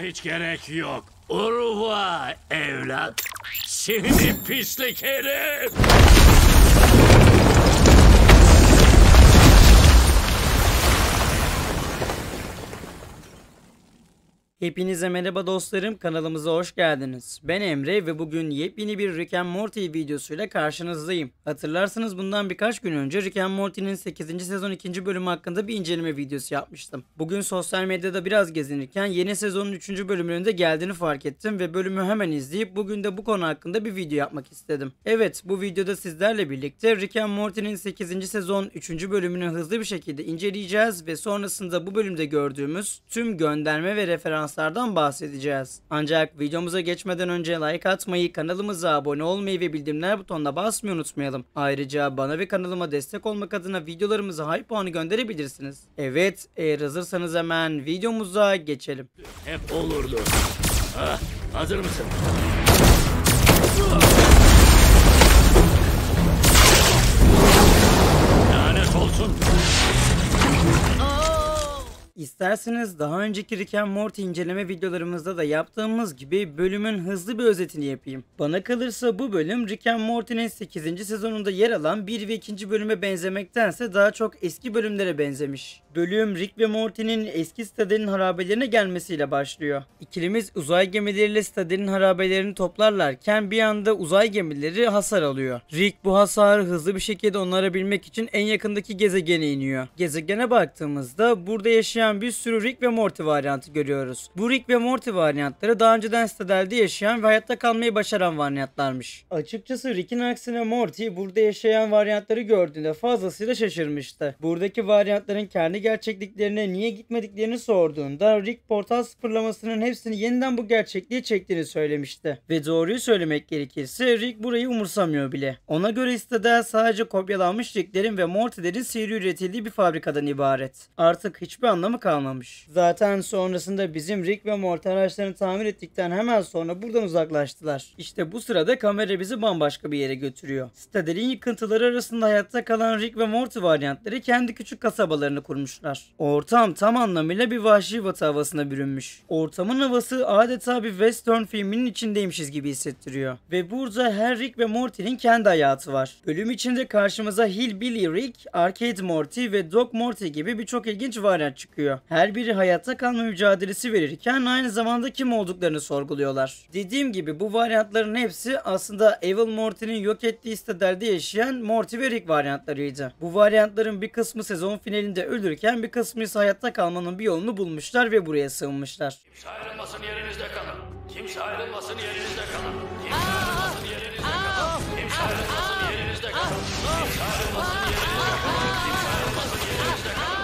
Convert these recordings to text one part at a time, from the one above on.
hiç gerek yok. Urva evlat. Seni pislik herif. Hepinize merhaba dostlarım, kanalımıza hoş geldiniz. Ben Emre ve bugün yepyeni bir Rick and Morty videosuyla karşınızdayım. Hatırlarsanız bundan birkaç gün önce Rick and Morty'nin 8. sezon 2. bölümü hakkında bir inceleme videosu yapmıştım. Bugün sosyal medyada biraz gezinirken yeni sezonun 3. bölümünün de geldiğini fark ettim ve bölümü hemen izleyip bugün de bu konu hakkında bir video yapmak istedim. Evet, bu videoda sizlerle birlikte Rick and Morty'nin 8. sezon 3. bölümünü hızlı bir şekilde inceleyeceğiz ve sonrasında bu bölümde gördüğümüz tüm gönderme ve referanslardan bahsedeceğiz. Ancak videomuza geçmeden önce like atmayı, kanalımıza abone olmayı ve bildirimler butonuna basmayı unutmayalım. Ayrıca bana ve kanalıma destek olmak adına videolarımıza hype puanı gönderebilirsiniz. Evet, eğer hazırsanız hemen videomuza geçelim. Hep olurdu. Hazır mısın? Lanet olsun. İsterseniz daha önceki Rick and Morty inceleme videolarımızda da yaptığımız gibi bölümün hızlı bir özetini yapayım. Bana kalırsa bu bölüm Rick and Morty'nin 8. sezonunda yer alan 1 ve 2. bölüme benzemektense daha çok eski bölümlere benzemiş. Bölüm Rick ve Morty'nin eski Stadel'in harabelerine gelmesiyle başlıyor. İkilimiz uzay gemileriyle Stadel'in harabelerini toplarlarken bir anda uzay gemileri hasar alıyor. Rick bu hasarı hızlı bir şekilde onarabilmek için en yakındaki gezegene iniyor. Gezegene baktığımızda burada yaşayan bir sürü Rick ve Morty varyantı görüyoruz. Bu Rick ve Morty varyantları daha önceden Stadel'de yaşayan ve hayatta kalmayı başaran varyantlarmış. Açıkçası Rick'in aksine Morty burada yaşayan varyantları gördüğünde fazlasıyla şaşırmıştı. Buradaki varyantların kendi gerçekliklerine niye gitmediklerini sorduğunda Rick portal sıfırlamasının hepsini yeniden bu gerçekliğe çektiğini söylemişti. Ve doğruyu söylemek gerekirse Rick burayı umursamıyor bile. Ona göre Stadel sadece kopyalanmış Rick'lerin ve Morty'lerin seri üretildiği bir fabrikadan ibaret. Artık hiçbir anlamı kalmamış. Zaten sonrasında bizim Rick ve Morty araçlarını tamir ettikten hemen sonra buradan uzaklaştılar. İşte bu sırada kamera bizi bambaşka bir yere götürüyor. Stadel'in yıkıntıları arasında hayatta kalan Rick ve Morty varyantları kendi küçük kasabalarını kurmuşlar. Ortam tam anlamıyla bir vahşi batı havasına bürünmüş. Ortamın havası adeta bir western filminin içindeymişiz gibi hissettiriyor. Ve burada her Rick ve Morty'nin kendi hayatı var. Bölüm içinde karşımıza Hillbilly Rick, Arcade Morty ve Dog Morty gibi birçok ilginç varyant çıkıyor. Her biri hayatta kalma mücadelesi verirken aynı zamanda kim olduklarını sorguluyorlar. Dediğim gibi bu varyantların hepsi aslında Evil Morty'nin yok ettiği Stadel'de yaşayan Morty ve Rick varyantlarıydı. Bu varyantların bir kısmı sezon finalinde ölürken bir kısmı ise hayatta kalmanın bir yolunu bulmuşlar ve buraya sığınmışlar. Kimse ayrılmasın, yerinizde kalın. Kimse ayrılmasın, yerinizde kalın. Kimse ayrılmasın, yerinizde kalın. Kimse ayrılmasın, yerinizde kalın. Kimse ayrılmasın, yerinizde kalın. Kimse ayrılmasın, yerinizde kalın.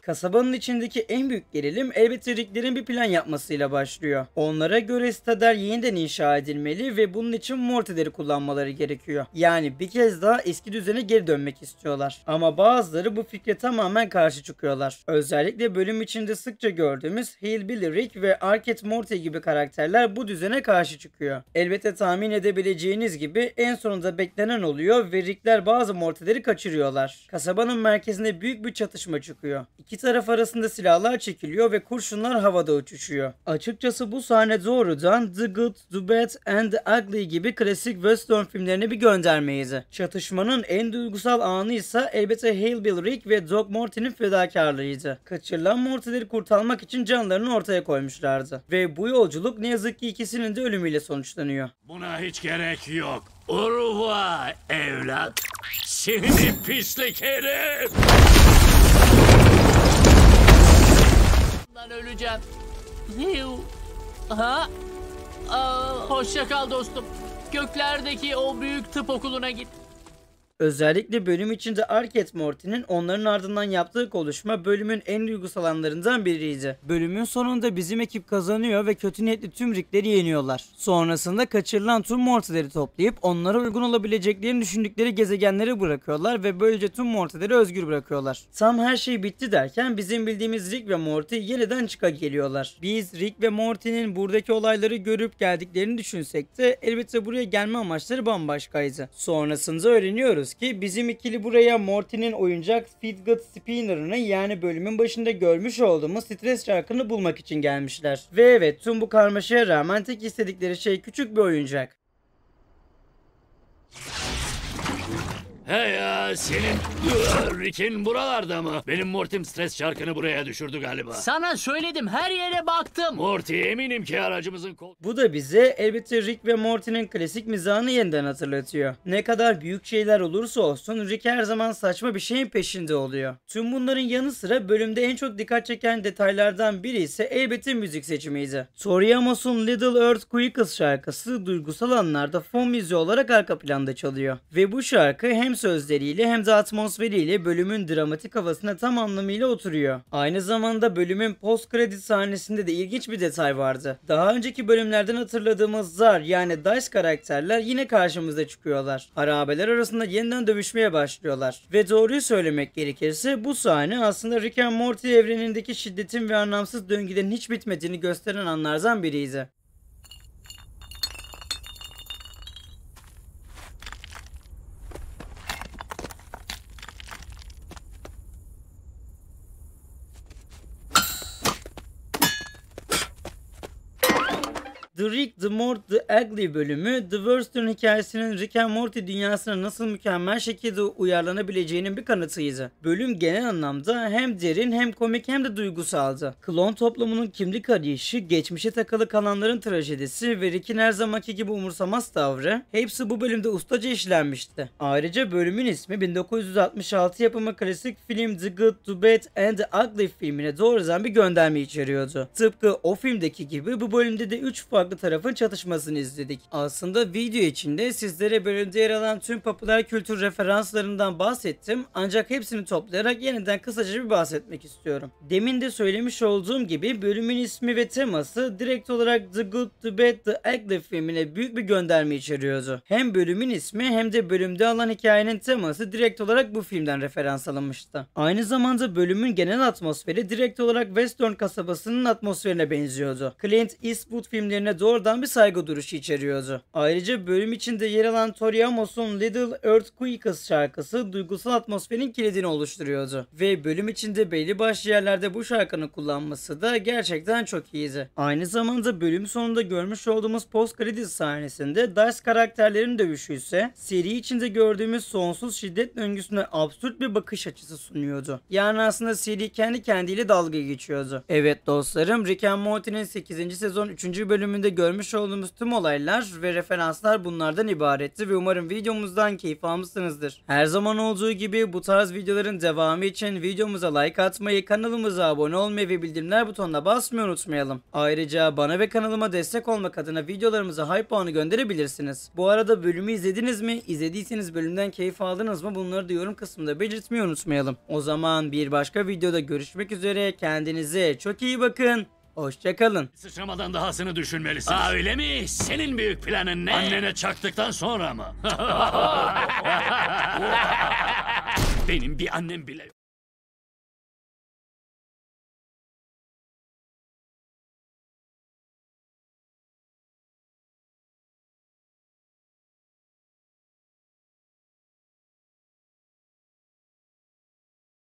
Kasabanın içindeki en büyük gerilim elbette Rick'lerin bir plan yapmasıyla başlıyor. Onlara göre Stadel yeniden inşa edilmeli ve bunun için Morty'leri kullanmaları gerekiyor. Yani bir kez daha eski düzene geri dönmek istiyorlar. Ama bazıları bu fikre tamamen karşı çıkıyorlar. Özellikle bölüm içinde sıkça gördüğümüz Hillbilly Rick ve Arcade Morty gibi karakterler bu düzene karşı çıkıyor. Elbette tahmin edebileceğiniz gibi en sonunda beklenen oluyor ve Rick'ler bazı Morty'leri kaçırıyorlar. Kasabanın merkezinde büyük bir çatışma çıkıyor. İki taraf arasında silahlar çekiliyor ve kurşunlar havada uçuşuyor. Açıkçası bu sahne doğrudan The Good, The Bad and The Ugly gibi klasik western filmlerine bir göndermeydi. Çatışmanın en duygusal anı ise elbette Hillbilly Rick ve Dog Morty'nin fedakarlığıydı. Kaçırılan Morty'leri kurtarmak için canlarını ortaya koymuşlardı. Ve bu yolculuk ne yazık ki ikisinin de ölümüyle sonuçlanıyor. Buna hiç gerek yok. Urva evlat. Seni pislik herif. Ben öleceğim. Hoşça kal dostum. Göklerdeki o büyük tıp okuluna git. Özellikle bölüm içinde Arcade Morty'nin onların ardından yaptığı konuşma bölümün en duygusal anlarından biriydi. Bölümün sonunda bizim ekip kazanıyor ve kötü niyetli tüm Rick'leri yeniyorlar. Sonrasında kaçırılan tüm Morty'leri toplayıp onlara uygun olabileceklerini düşündükleri gezegenlere bırakıyorlar ve böylece tüm Morty'leri özgür bırakıyorlar. Tam her şey bitti derken bizim bildiğimiz Rick ve Morty yeniden çıka geliyorlar. Biz Rick ve Morty'nin buradaki olayları görüp geldiklerini düşünsek de elbette buraya gelme amaçları bambaşkaydı. Sonrasında öğreniyoruz bakıyoruz ki bizim ikili buraya Morty'nin oyuncak Fidget Spinner'ını, yani bölümün başında görmüş olduğumuz stres çarkını bulmak için gelmişler. Ve evet, tüm bu karmaşaya rağmen tek istedikleri şey küçük bir oyuncak. He ya, senin Rick'in buralarda mı? Benim Morty'm stres çarkını buraya düşürdü galiba. Sana söyledim, her yere baktım. Morty, eminim ki aracımızın Bu da bize elbette Rick ve Morty'nin klasik mizahını yeniden hatırlatıyor. Ne kadar büyük şeyler olursa olsun Rick her zaman saçma bir şeyin peşinde oluyor. Tüm bunların yanı sıra bölümde en çok dikkat çeken detaylardan biri ise elbette müzik seçimiydi. Tori Amos'un Little Earthquakes şarkısı duygusal anlarda fon müziği olarak arka planda çalıyor. Ve bu şarkı hem sözleriyle hem de atmosferiyle bölümün dramatik havasına tam anlamıyla oturuyor. Aynı zamanda bölümün post kredi sahnesinde de ilginç bir detay vardı. Daha önceki bölümlerden hatırladığımız Zar, yani Dice karakterler yine karşımıza çıkıyorlar. Harabeler arasında yeniden dövüşmeye başlıyorlar. Ve doğruyu söylemek gerekirse bu sahne aslında Rick and Morty evrenindeki şiddetin ve anlamsız döngülerin hiç bitmediğini gösteren anlardan biriydi. The Rick, The Mort, The Ugly bölümü, The Worst'ün hikayesinin Rick and Morty dünyasına nasıl mükemmel şekilde uyarlanabileceğinin bir kanıtıydı. Bölüm genel anlamda hem derin hem komik hem de duygusaldı. Klon toplumunun kimlik arayışı, geçmişe takılı kalanların trajedisi ve Rick'in her zamanki gibi umursamaz tavrı, hepsi bu bölümde ustaca işlenmişti. Ayrıca bölümün ismi 1966 yapımı klasik film The Good, The Bad and The Ugly filmine doğrudan bir gönderme içeriyordu. Tıpkı o filmdeki gibi bu bölümde de 3 farklı tarafın çatışmasını izledik. Aslında video içinde sizlere bölümde yer alan tüm popüler kültür referanslarından bahsettim, ancak hepsini toplayarak yeniden kısaca bir bahsetmek istiyorum. Demin de söylemiş olduğum gibi bölümün ismi ve teması direkt olarak The Good, The Bad, The Ugly filmine büyük bir gönderme içeriyordu. Hem bölümün ismi hem de bölümde alan hikayenin teması direkt olarak bu filmden referans alınmıştı. Aynı zamanda bölümün genel atmosferi direkt olarak Western kasabasının atmosferine benziyordu. Clint Eastwood filmlerine doğrudan bir saygı duruşu içeriyordu. Ayrıca bölüm içinde yer alan Tori Amos'un Little Earthquakes şarkısı duygusal atmosferin kilidini oluşturuyordu. Ve bölüm içinde belli başlı yerlerde bu şarkının kullanması da gerçekten çok iyiydi. Aynı zamanda bölüm sonunda görmüş olduğumuz post credits sahnesinde Dice karakterlerin dövüşü ise seri içinde gördüğümüz sonsuz şiddet döngüsüne absürt bir bakış açısı sunuyordu. Yani aslında seri kendi kendiyle dalga geçiyordu. Evet dostlarım, Rick and Morty'nin 8. sezon 3. bölümünde görmüş olduğumuz tüm olaylar ve referanslar bunlardan ibaretti ve umarım videomuzdan keyif almışsınızdır. Her zaman olduğu gibi bu tarz videoların devamı için videomuza like atmayı, kanalımıza abone olmayı ve bildirimler butonuna basmayı unutmayalım. Ayrıca bana ve kanalıma destek olmak adına videolarımıza hype puanı gönderebilirsiniz. Bu arada bölümü izlediniz mi? İzlediyseniz bölümden keyif aldınız mı? Bunları da yorum kısmında belirtmeyi unutmayalım. O zaman bir başka videoda görüşmek üzere. Kendinize çok iyi bakın. Hoşçakalın. Sıçramadan dahasını düşünmelisin. Aa, öyle mi? Senin büyük planın ne? Annene çaktıktan sonra mı? Benim bir annem bile